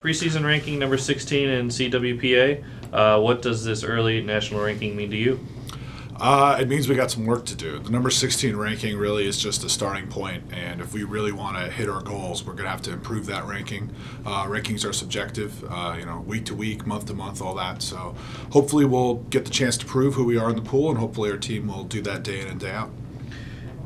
Preseason ranking number 16 in CWPA. What does this early national ranking mean to you? It means we got some work to do. The number 16 ranking really is just a starting point, and if we really want to hit our goals, we're going to have to improve that ranking. Rankings are subjective, week to week, month to month, all that. So hopefully we'll get the chance to prove who we are in the pool, and hopefully our team will do that day in and day out.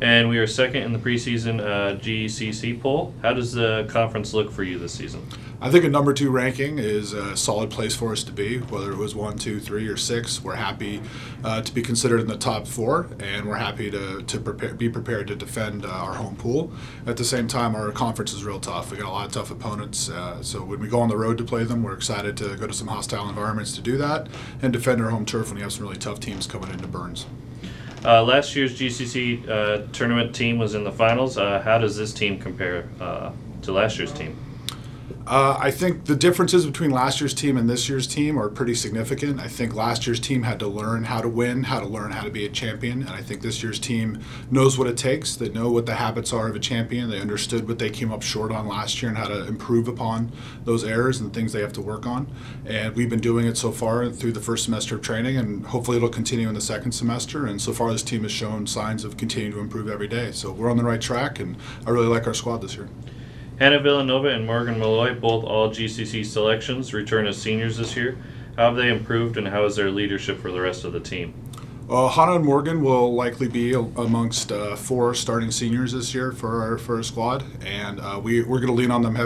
And we are second in the preseason GCC poll. How does the conference look for you this season? I think a number 2 ranking is a solid place for us to be. Whether it was 1, 2, 3, or 6, we're happy to be considered in the top 4, and we're happy to be prepared to defend our home pool. At the same time, our conference is real tough. We got a lot of tough opponents, so when we go on the road to play them, we're excited to go to some hostile environments to do that and defend our home turf when we have some really tough teams coming into Burns. Last year's GCC tournament team was in the finals. How does this team compare to last year's team? I think the differences between last year's team and this year's team are pretty significant. I think last year's team had to learn how to win, how to learn how to be a champion, and I think this year's team knows what it takes. They know what the habits are of a champion. They understood what they came up short on last year and how to improve upon those errors and things they have to work on. And we've been doing it so far through the first semester of training, and hopefully it'll continue in the second semester. And so far this team has shown signs of continuing to improve every day. So we're on the right track, and I really like our squad this year. Hannah Villanova and Morgan Malloy, both all GCC selections, return as seniors this year. How have they improved, and how is their leadership for the rest of the team? Hannah and Morgan will likely be amongst 4 starting seniors this year for our squad, and we're going to lean on them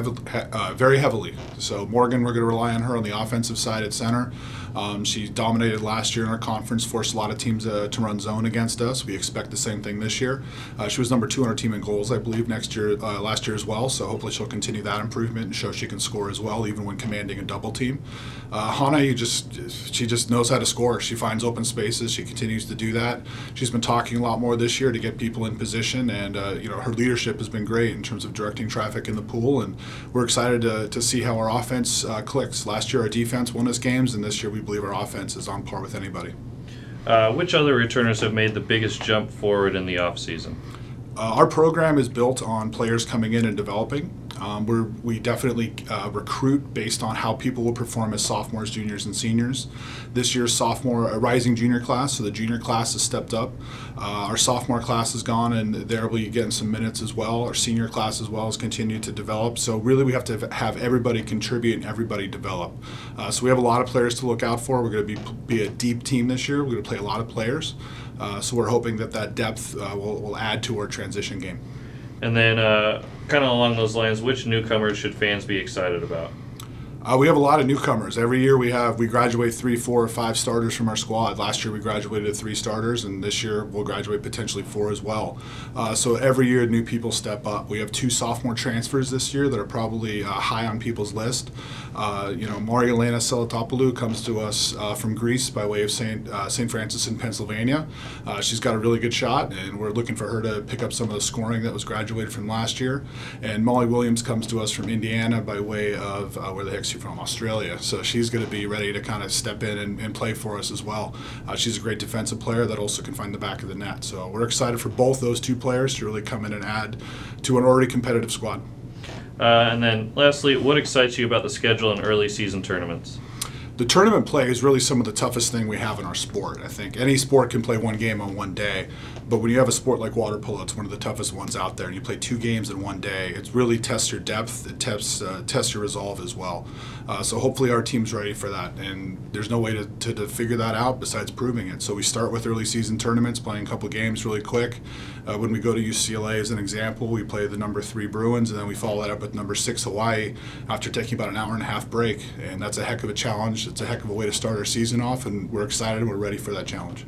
very heavily. So Morgan, we're going to rely on her on the offensive side at center. She dominated last year in our conference, forced a lot of teams to run zone against us. We expect the same thing this year. She was number 2 on our team in goals, I believe, last year as well. So hopefully she'll continue that improvement and show she can score as well, even when commanding a double team. Hannah, she just knows how to score. She finds open spaces. She continues to do that. She's been talking a lot more this year to get people in position, and her leadership has been great in terms of directing traffic in the pool, and we're excited to see how our offense clicks. Last year our defense won us games, and this year we believe our offense is on par with anybody. Which other returners have made the biggest jump forward in the offseason? Our program is built on players coming in and developing. We definitely recruit based on how people will perform as sophomores, juniors, and seniors. This year's a rising junior class, so the junior class has stepped up. Our sophomore class is gone, and they'll be getting some minutes as well. Our senior class as well has continued to develop. So really we have to have everybody contribute and everybody develop. So we have a lot of players to look out for. We're going to be a deep team this year. We're going to play a lot of players. So we're hoping that depth will add to our transition game. And then, kind of along those lines, which newcomers should fans be excited about? We have a lot of newcomers. Every year we graduate 3, 4, or 5 starters from our squad. Last year we graduated 3 starters, and this year we'll graduate potentially 4 as well. So every year new people step up. We have 2 sophomore transfers this year that are probably high on people's list. Marielena Selatopoulou comes to us from Greece by way of St. Francis in Pennsylvania. She's got a really good shot, and we're looking for her to pick up some of the scoring that was graduated from last year. And Molly Williams comes to us from Indiana by way of where the heck's from Australia, so she's going to be ready to kind of step in and play for us as well. She's a great defensive player that also can find the back of the net, so we're excited for both those 2 players to really come in and add to an already competitive squad. And then lastly, what excites you about the schedule and early season tournaments? The tournament play is really some of the toughest thing we have in our sport. I think any sport can play 1 game on 1 day, but when you have a sport like water polo, it's one of the toughest ones out there, and you play 2 games in 1 day. It really tests your depth, it tests your resolve as well. So hopefully our team's ready for that, and there's no way to figure that out besides proving it. So we start with early season tournaments, playing a couple games really quick. When we go to UCLA as an example, we play the number 3 Bruins, and then we follow that up with number 6 Hawaii after taking about an hour-and-a-half break, and that's a heck of a challenge. It's a heck of a way to start our season off, and we're excited and we're ready for that challenge.